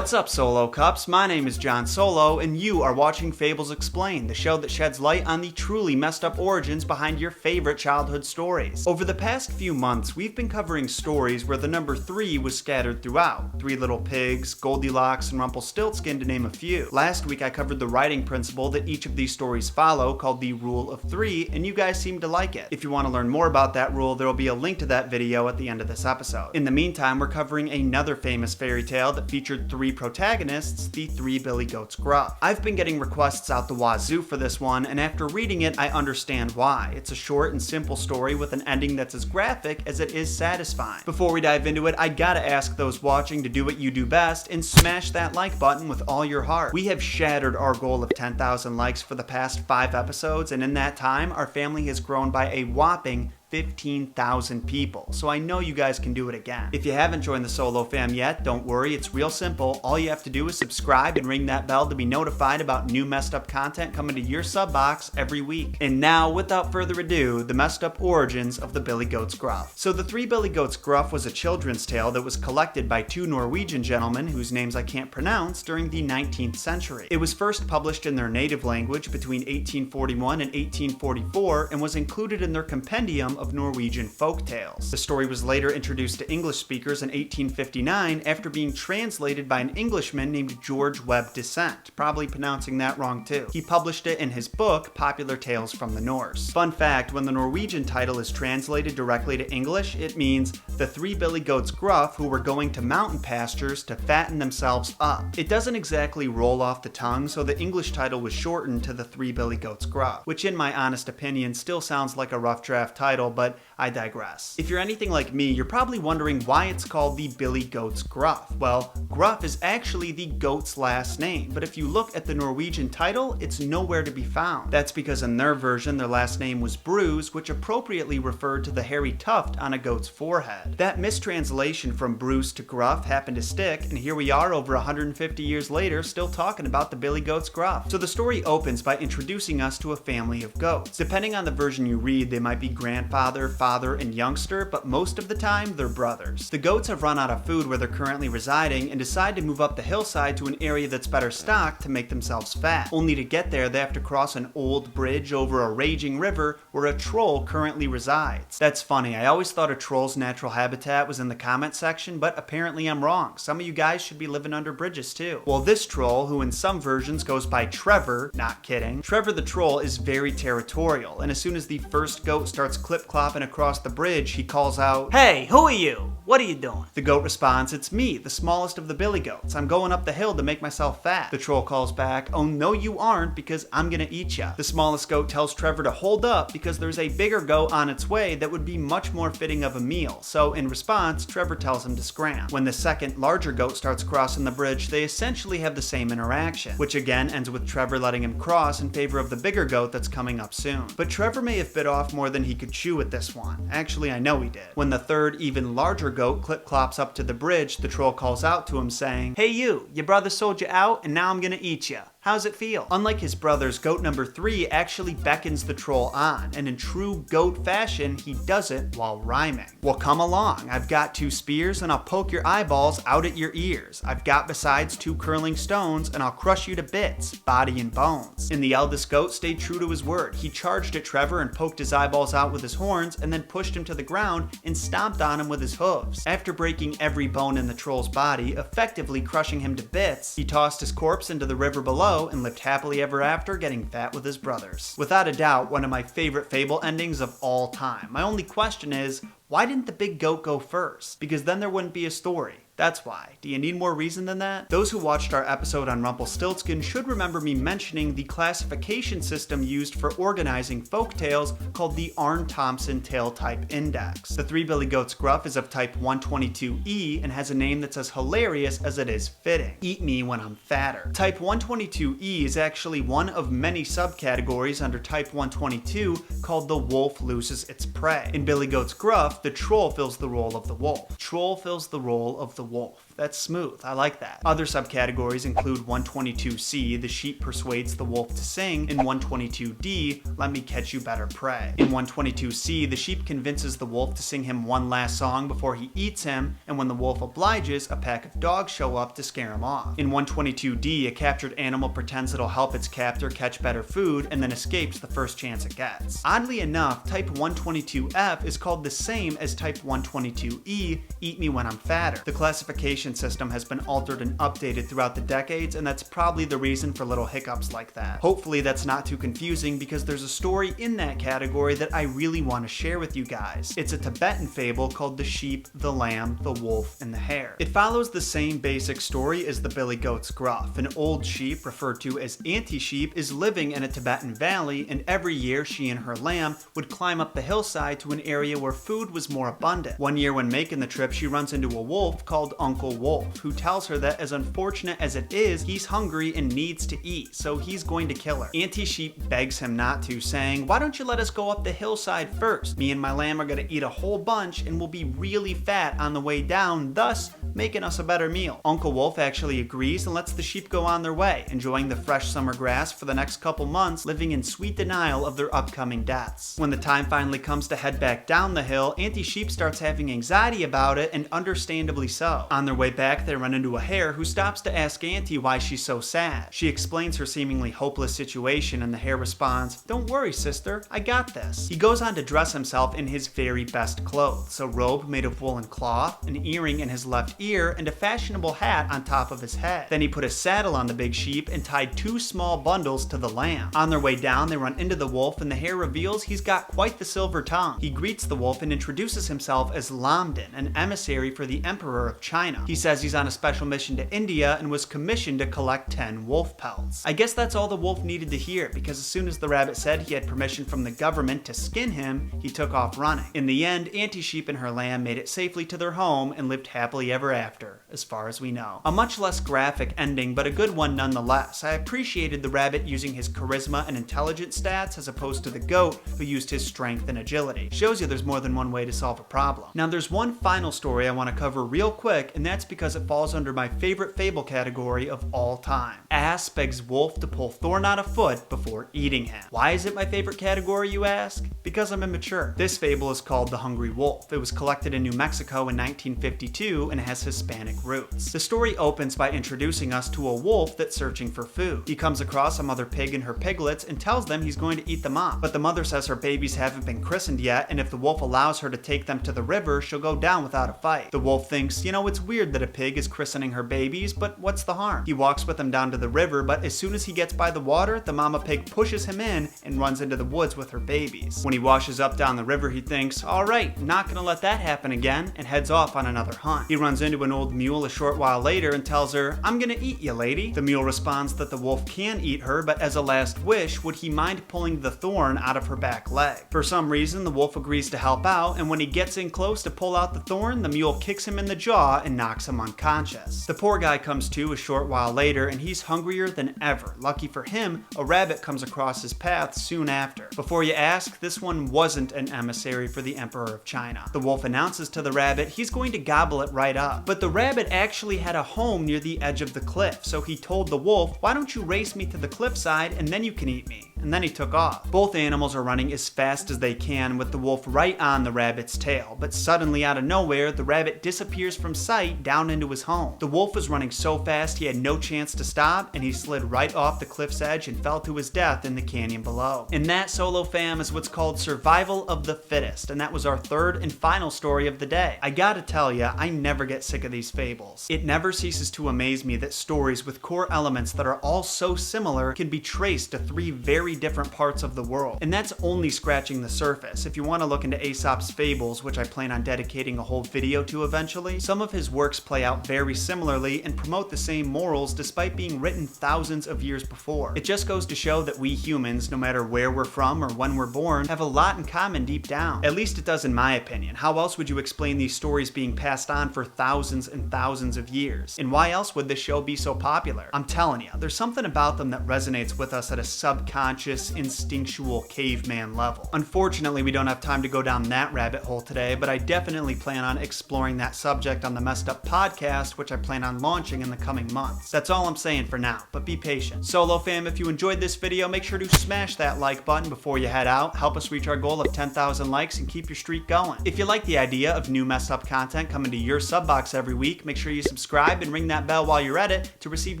What's up, Solo Cups? My name is John Solo, and you are watching Fables Explained, the show that sheds light on the truly messed up origins behind your favorite childhood stories. Over the past few months, we've been covering stories where the number 3 was scattered throughout. Three Little Pigs, Goldilocks, and Rumpelstiltskin, to name a few. Last week, I covered the writing principle that each of these stories follow, called the Rule of 3, and you guys seemed to like it. If you want to learn more about that rule, there will be a link to that video at the end of this episode. In the meantime, we're covering another famous fairy tale that featured 3 protagonists, the Three Billy Goats Gruff. I've been getting requests out the wazoo for this one, and after reading it, I understand why. It's a short and simple story with an ending that's as graphic as it is satisfying. Before we dive into it, I gotta ask those watching to do what you do best and smash that like button with all your heart. We have shattered our goal of 10,000 likes for the past 5 episodes, and in that time, our family has grown by a whopping 15,000 people, so I know you guys can do it again. If you haven't joined the Solo fam yet, don't worry, it's real simple. All you have to do is subscribe and ring that bell to be notified about new messed up content coming to your sub box every week. And now, without further ado, the messed up origins of the Billy Goats Gruff. So the Three Billy Goats Gruff was a children's tale that was collected by 2 Norwegian gentlemen whose names I can't pronounce during the 19th century. It was first published in their native language between 1841 and 1844 and was included in their compendium of Norwegian folk tales. The story was later introduced to English speakers in 1859 after being translated by an Englishman named George Webb Descent, probably pronouncing that wrong too. He published it in his book, Popular Tales from the Norse. Fun fact, when the Norwegian title is translated directly to English, it means the Three Billy Goats Gruff who were going to mountain pastures to fatten themselves up. It doesn't exactly roll off the tongue, so the English title was shortened to the Three Billy Goats Gruff, which in my honest opinion still sounds like a rough draft title, but I digress. If you're anything like me, you're probably wondering why it's called the Billy Goats Gruff. Well, Gruff is actually the goat's last name, but if you look at the Norwegian title, it's nowhere to be found. That's because in their version, their last name was Bruise, which appropriately referred to the hairy tuft on a goat's forehead. That mistranslation from Bruce to Gruff happened to stick, and here we are over 150 years later, still talking about the Billy Goats Gruff. So the story opens by introducing us to a family of goats. Depending on the version you read, they might be grandfather, father, and youngster, but most of the time, they're brothers. The goats have run out of food where they're currently residing and decide to move up the hillside to an area that's better stocked to make themselves fat. Only to get there, they have to cross an old bridge over a raging river where a troll currently resides. That's funny, I always thought a troll's natural habitat was in the comment section, but apparently I'm wrong. Some of you guys should be living under bridges too. Well, this troll, who in some versions goes by Trevor, not kidding, Trevor the troll is very territorial, and as soon as the first goat starts clip-clopping across the bridge, he calls out, "Hey, who are you? What are you doing?" The goat responds, "It's me, the smallest of the billy goats. I'm going up the hill to make myself fat." The troll calls back, "Oh no you aren't, because I'm gonna eat ya." The smallest goat tells Trevor to hold up because there's a bigger goat on its way that would be much more fitting of a meal. So in response, Trevor tells him to scram. When the second larger goat starts crossing the bridge, they essentially have the same interaction, which again ends with Trevor letting him cross in favor of the bigger goat that's coming up soon. But Trevor may have bit off more than he could chew with this one. Actually, I know he did. When the third, even larger goat clip-clops up to the bridge, the troll calls out to him saying, "Hey you, your brother sold you out and now I'm gonna eat ya. How's it feel?" Unlike his brothers, goat number 3 actually beckons the troll on, and in true goat fashion, he does it while rhyming. "Well, come along. I've got 2 spears, and I'll poke your eyeballs out at your ears. I've got besides 2 curling stones, and I'll crush you to bits, body and bones." And the eldest goat stayed true to his word. He charged at Trevor and poked his eyeballs out with his horns, and then pushed him to the ground and stomped on him with his hooves. After breaking every bone in the troll's body, effectively crushing him to bits, he tossed his corpse into the river below and lived happily ever after, getting fat with his brothers. Without a doubt, one of my favorite fable endings of all time. My only question is, why didn't the big goat go first? Because then there wouldn't be a story. That's why. Do you need more reason than that? Those who watched our episode on Rumpelstiltskin should remember me mentioning the classification system used for organizing folk tales called the Arne-Thompson Tale Type Index. The Three Billy Goats Gruff is of type 122E and has a name that's as hilarious as it is fitting. Eat me when I'm fatter. Type 122E is actually one of many subcategories under type 122 called the wolf loses its prey. In Billy Goats Gruff, the troll fills the role of the wolf. Troll fills the role of the wolf. That's smooth, I like that. Other subcategories include 122C, the sheep persuades the wolf to sing, and 122D, let me catch you better prey. In 122C, the sheep convinces the wolf to sing him one last song before he eats him, and when the wolf obliges, a pack of dogs show up to scare him off. In 122D, a captured animal pretends it'll help its captor catch better food and then escapes the first chance it gets. Oddly enough, type 122F is called the same as type 122E, eat me when I'm fatter. The classification system has been altered and updated throughout the decades, and that's probably the reason for little hiccups like that. Hopefully that's not too confusing, because there's a story in that category that I really want to share with you guys. It's a Tibetan fable called The Sheep, the Lamb, the Wolf, and the Hare. It follows the same basic story as the Billy Goats Gruff. An old sheep, referred to as Auntie Sheep, is living in a Tibetan valley, and every year she and her lamb would climb up the hillside to an area where food was more abundant. One year when making the trip, she runs into a wolf called Uncle Wolf, who tells her that as unfortunate as it is, he's hungry and needs to eat, so he's going to kill her. Auntie Sheep begs him not to, saying, "Why don't you let us go up the hillside first? Me and my lamb are gonna eat a whole bunch and we'll be really fat on the way down, thus making us a better meal." Uncle Wolf actually agrees and lets the sheep go on their way, enjoying the fresh summer grass for the next couple months, living in sweet denial of their upcoming deaths. When the time finally comes to head back down the hill, Auntie Sheep starts having anxiety about it, and understandably so. On their way back, they run into a hare who stops to ask Auntie why she's so sad. She explains her seemingly hopeless situation, and the hare responds, "Don't worry, sister, I got this." He goes on to dress himself in his very best clothes, a robe made of woolen cloth, an earring in his left ear, and a fashionable hat on top of his head. Then he put a saddle on the big sheep and tied 2 small bundles to the lamb. On their way down, they run into the wolf, and the hare reveals he's got quite the silver tongue. He greets the wolf and introduces himself as Lamden, an emissary for the Emperor of China. He says he's on a special mission to India and was commissioned to collect 10 wolf pelts. I guess that's all the wolf needed to hear, because as soon as the rabbit said he had permission from the government to skin him, he took off running. In the end, Auntie Sheep and her lamb made it safely to their home and lived happily ever after, as far as we know. A much less graphic ending, but a good one nonetheless. I appreciated the rabbit using his charisma and intelligence stats as opposed to the goat who used his strength and agility. Shows you there's more than one way to solve a problem. Now there's one final story I want to cover real quick, and that's because it falls under my favorite fable category of all time. Ass begs wolf to pull thorn out of foot before eating him. Why is it my favorite category, you ask? Because I'm immature. This fable is called The Hungry Wolf. It was collected in New Mexico in 1952 and has Hispanic roots. The story opens by introducing us to a wolf that's searching for food. He comes across a mother pig and her piglets and tells them he's going to eat them up. But the mother says her babies haven't been christened yet, and if the wolf allows her to take them to the river, she'll go down without a fight. The wolf thinks, it's weird that a pig is christening her babies, but what's the harm? He walks with them down to the river, but as soon as he gets by the water, the mama pig pushes him in and runs into the woods with her babies. When he washes up down the river, he thinks, alright, not gonna let that happen again, and heads off on another hunt. He runs into an old mule a short while later and tells her, "I'm gonna eat you, lady." The mule responds that the wolf can eat her, but as a last wish, would he mind pulling the thorn out of her back leg? For some reason, the wolf agrees to help out, and when he gets in close to pull out the thorn, the mule kicks him in the jaw and knocks him unconscious. The poor guy comes to a short while later, and he's hungrier than ever. Lucky for him, a rabbit comes across his path soon after. Before you ask, this one wasn't an emissary for the Emperor of China. The wolf announces to the rabbit he's going to gobble it right up. But the rabbit actually had a home near the edge of the cliff, so he told the wolf, "Why don't you race me to the cliffside and then you can eat me?" And then he took off. Both animals are running as fast as they can, with the wolf right on the rabbit's tail, but suddenly out of nowhere, the rabbit disappears from sight down into his home. The wolf was running so fast he had no chance to stop, and he slid right off the cliff's edge and fell to his death in the canyon below. And that, solo fam, is what's called survival of the fittest, and that was our third and final story of the day. I gotta tell ya, I never get sick of these fables. It never ceases to amaze me that stories with core elements that are all so similar can be traced to 3 very different parts of the world. And that's only scratching the surface. If you want to look into Aesop's Fables, which I plan on dedicating a whole video to eventually, some of his works play out very similarly and promote the same morals despite being written thousands of years before. It just goes to show that we humans, no matter where we're from or when we're born, have a lot in common deep down. At least it does in my opinion. How else would you explain these stories being passed on for thousands and thousands of years? And why else would this show be so popular? I'm telling you, there's something about them that resonates with us at a subconscious unconscious, instinctual caveman level. Unfortunately, we don't have time to go down that rabbit hole today, but I definitely plan on exploring that subject on the Messed Up podcast, which I plan on launching in the coming months. That's all I'm saying for now, but be patient. Solo fam, if you enjoyed this video, make sure to smash that like button before you head out. Help us reach our goal of 10,000 likes and keep your streak going. If you like the idea of new Messed Up content coming to your sub box every week, make sure you subscribe and ring that bell while you're at it to receive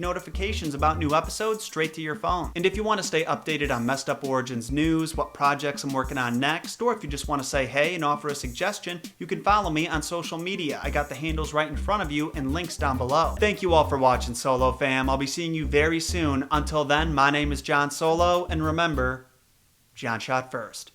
notifications about new episodes straight to your phone. And if you want to stay updated on Messed Up Origins news, what projects I'm working on next, or if you just want to say hey and offer a suggestion, you can follow me on social media. I got the handles right in front of you and links down below. Thank you all for watching, Solo fam. I'll be seeing you very soon. Until then, my name is John Solo, and remember, John shot first.